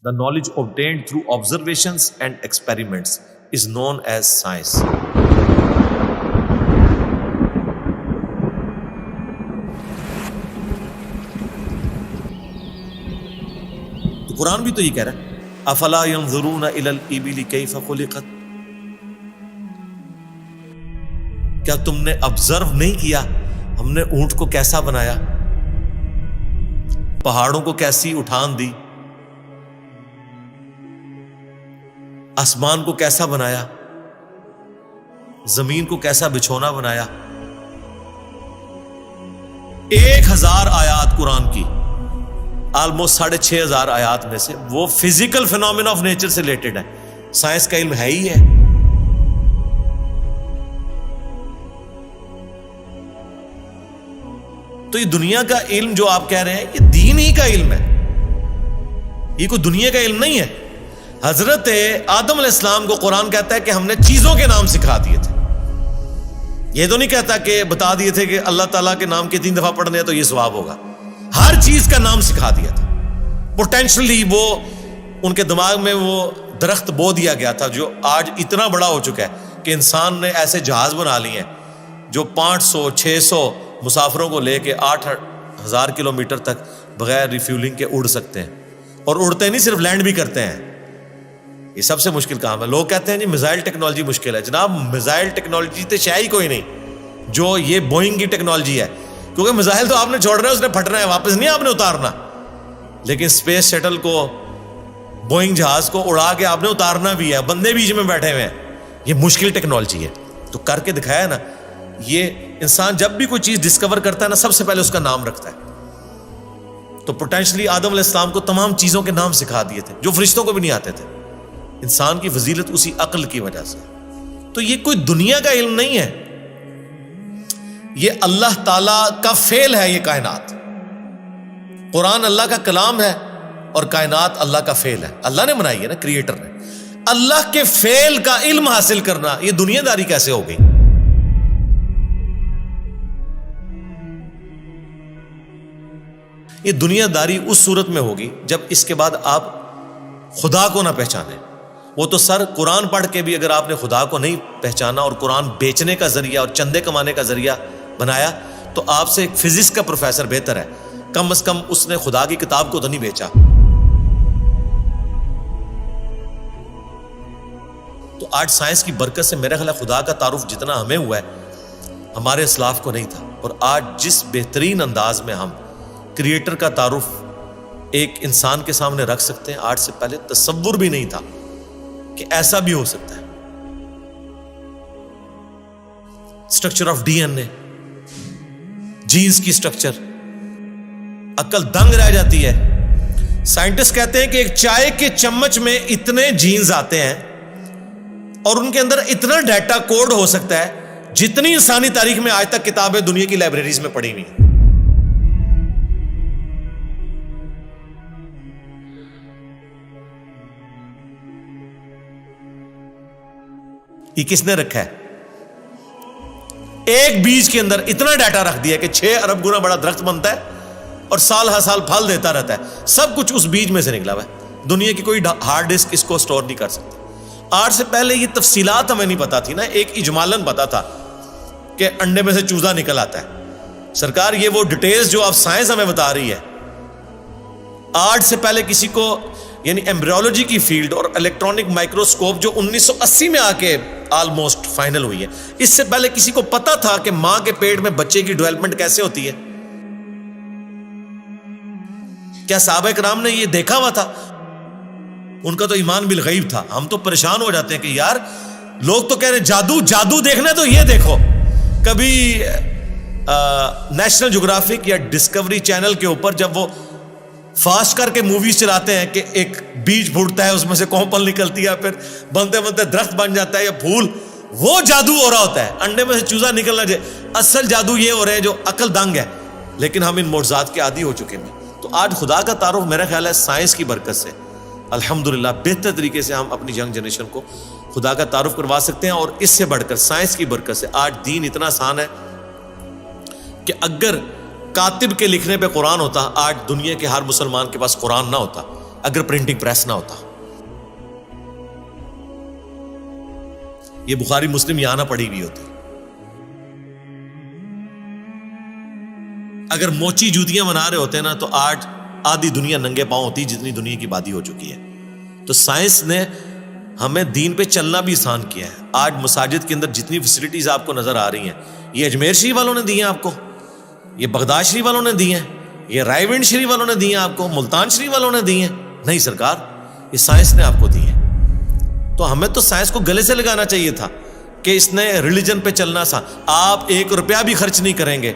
The knowledge obtained through observations and experiments is known as science. تو قرآن بھی تو یہ کہہ رہا ہے افلا ينظرون الى الابل كيف خلقت. کیا تم نے آبزرو نہیں کیا ہم نے اونٹ کو کیسا بنایا، پہاڑوں کو کیسی اٹھان دی، آسمان کو کیسا بنایا، زمین کو کیسا بچھونا بنایا. 1000 آیات قرآن کی، آلموسٹ 6500 آیات میں سے وہ فزیکل فینومینا آف نیچر سے ریلیٹڈ ہے. سائنس کا علم ہے ہی ہے. تو یہ دنیا کا علم جو آپ کہہ رہے ہیں یہ دین ہی کا علم ہے، یہ کوئی دنیا کا علم نہیں ہے. حضرت آدم علیہ السلام کو قرآن کہتا ہے کہ ہم نے چیزوں کے نام سکھا دیے تھے. یہ تو نہیں کہتا کہ بتا دیے تھے کہ اللہ تعالیٰ کے نام کے 3 دفعہ پڑھنے ہیں تو یہ ثواب ہوگا. ہر چیز کا نام سکھا دیا تھا. پوٹینشلی وہ ان کے دماغ میں وہ درخت بو دیا گیا تھا جو آج اتنا بڑا ہو چکا ہے کہ انسان نے ایسے جہاز بنا لیے ہیں جو 500-600 مسافروں کو لے کے 8000 کلومیٹر تک بغیر ریفیولنگ کے اڑ سکتے ہیں. اور اڑتے نہیں، صرف لینڈ بھی کرتے ہیں. یہ سب سے مشکل کام ہے. لوگ کہتے ہیں جی میزائل ٹیکنالوجی مشکل ہے. جناب میزائل ٹیکنالوجی تو شاید ہی کوئی نہیں جو یہ بوئنگ کی ٹیکنالوجی ہے، کیونکہ میزائل تو آپ نے چھوڑنا ہے، اس نے پھٹنا ہے، واپس نہیں آپ نے اتارنا. لیکن اسپیس شٹل کو، بوئنگ جہاز کو اڑا کے آپ نے اتارنا بھی ہے، بندے بیچ میں بیٹھے ہوئے ہیں. یہ مشکل ٹیکنالوجی ہے. تو کر کے دکھایا نا. یہ انسان جب بھی کوئی چیز ڈسکور کرتا ہے نا، سب سے پہلے اس کا نام رکھتا ہے. تو پوٹینشلی آدم علیہ السلام کو تمام چیزوں کے نام سکھا دیے تھے جو فرشتوں کو بھی نہیں آتے تھے. انسان کی فضیلت اسی عقل کی وجہ سے. تو یہ کوئی دنیا کا علم نہیں ہے، یہ اللہ تعالی کا فعل ہے. یہ کائنات، قرآن اللہ کا کلام ہے اور کائنات اللہ کا فعل ہے. اللہ نے بنائی ہے نا، کریٹر نے. اللہ کے فعل کا علم حاصل کرنا یہ دنیا داری کیسے ہو گئی؟ یہ دنیا داری اس صورت میں ہوگی جب اس کے بعد آپ خدا کو نہ پہچانیں. وہ تو سر قرآن پڑھ کے بھی اگر آپ نے خدا کو نہیں پہچانا اور قرآن بیچنے کا ذریعہ اور چندے کمانے کا ذریعہ بنایا تو آپ سے ایک فزکس کا پروفیسر بہتر ہے. کم از کم اس نے خدا کی کتاب کو تو نہیں بیچا. تو آج سائنس کی برکت سے میرا خیال ہے خدا کا تعارف جتنا ہمیں ہوا ہے ہمارے اسلاف کو نہیں تھا. اور آج جس بہترین انداز میں ہم کریٹر کا تعارف ایک انسان کے سامنے رکھ سکتے ہیں، آج سے پہلے تصور بھی نہیں تھا کہ ایسا بھی ہو سکتا ہے. Structure of D N A, genes کی اسٹرکچر، عقل دنگ رہ جاتی ہے. سائنٹسٹ کہتے ہیں کہ ایک چائے کے چمچ میں اتنے جینز آتے ہیں اور ان کے اندر اتنا ڈیٹا کوڈ ہو سکتا ہے جتنی انسانی تاریخ میں آج تک کتابیں دنیا کی لائبریریز میں پڑھی ہوئی ہیں. یہ کس نے رکھا ہے؟ ایک بیج کے اندر اتنا ڈیٹا رکھ دیا کہ 6 ارب گنا بڑا درخت بنتا ہے اور سال ہر سال پھل دیتا رہتا ہے. سب کچھ اس بیج میں سے نکلا ہوا ہے. دنیا کی کوئی ہارڈ ڈسک اس کو سٹور نہیں کر سکتی. آج سے پہلے یہ تفصیلات ہمیں نہیں پتا تھی نا. ایک اجمالاً پتا تھا کہ انڈے میں سے چوزا نکل آتا ہے. سرکار یہ وہ ڈیٹیلز جو آپ سائنس ہمیں بتا رہی ہے، آج سے پہلے کسی کو، یعنی ایمبریولوجی کی فیلڈ اور الیکٹرانک مائکروسکوپ جو 1980 میں آ کے آلموسٹ فائنل ہوئی ہے، اس سے پہلے کسی کو پتا تھا کہ ماں کے پیٹ میں بچے کی ڈیولپمنٹ کیسے ہوتی ہے؟ کیا صحابہ کرام نے یہ دیکھا ہوا تھا؟ ان کا تو ایمان بالغیب تھا. ہم تو پریشان ہو جاتے ہیں کہ یار لوگ تو کہہ رہے جادو دیکھنا ہے تو یہ دیکھو. کبھی نیشنل جغرافک یا ڈسکوری چینل کے اوپر جب وہ فاسٹ کر کے موویز چلاتے ہیں کہ ایک بیج پھوٹتا ہے، اس میں سے کومپل نکلتی ہے، پھر بنتے بنتے درخت بن جاتا ہے یا پھول، وہ جادو ہو رہا ہوتا ہے. انڈے میں سے چوزا نکلنا جائے. اصل جادو یہ ہو رہا ہے جو عقل دنگ ہے. لیکن ہم ان معجزات کے عادی ہو چکے ہیں. تو آج خدا کا تعارف میرا خیال ہے سائنس کی برکت سے الحمدللہ بہتر طریقے سے ہم اپنی ینگ جنریشن کو خدا کا تعارف کروا سکتے ہیں. اور اس سے بڑھ کر سائنس کی برکت سے آج دین اتنا آسان ہے کہ اگر کاتب کے لکھنے پہ قرآن ہوتا، آج دنیا کے ہر مسلمان کے پاس قرآن نہ ہوتا. اگر پرنٹنگ پریس نہ ہوتا. یہ بخاری مسلم یہاں نہ پڑھی ہوئی ہوتی. اگر موچی جوتیاں بنا رہے ہوتے نا تو آج آدھی دنیا ننگے پاؤں ہوتی جتنی دنیا کی آبادی ہو چکی ہے. تو سائنس نے ہمیں دین پہ چلنا بھی آسان کیا ہے. آج مساجد کے اندر جتنی فیسلٹیز آپ کو نظر آ رہی ہیں یہ اجمیر شریف والوں نے دی ہیں آپ کو, یہ بغداد شریف والوں نے دی ہیں, یہ رائے ونڈ شریف والوں نے دی ہیں آپ کو, ملتان شریف والوں نے دی ہیں. نہیں سرکار, یہ سائنس نے آپ کو دی ہیں. تو ہمیں تو سائنس کو گلے سے لگانا چاہیے تھا کہ اس نے ریلیجن پہ چلنا سا. آپ 1 روپیہ بھی خرچ نہیں کریں گے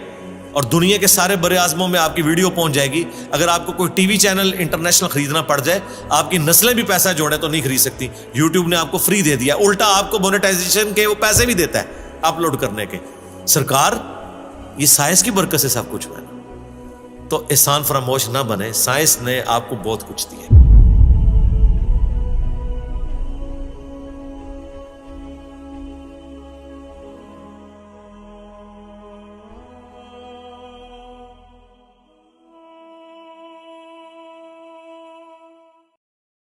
اور دنیا کے سارے بر اعظموں میں آپ کی ویڈیو پہنچ جائے گی. اگر آپ کو کوئی ٹی وی چینل انٹرنیشنل خریدنا پڑ جائے, آپ کی نسلیں بھی پیسہ جوڑیں تو نہیں خرید سکتی. یوٹیوب نے آپ کو فری دے دیا, الٹا آپ کو مونیٹائزیشن کے وہ پیسے بھی دیتا ہے اپلوڈ کرنے کے. سرکار یہ سائنس کی برکت سے سب کچھ ہوا ہے. تو احسان فراموش نہ بنے, سائنس نے آپ کو بہت کچھ دیا.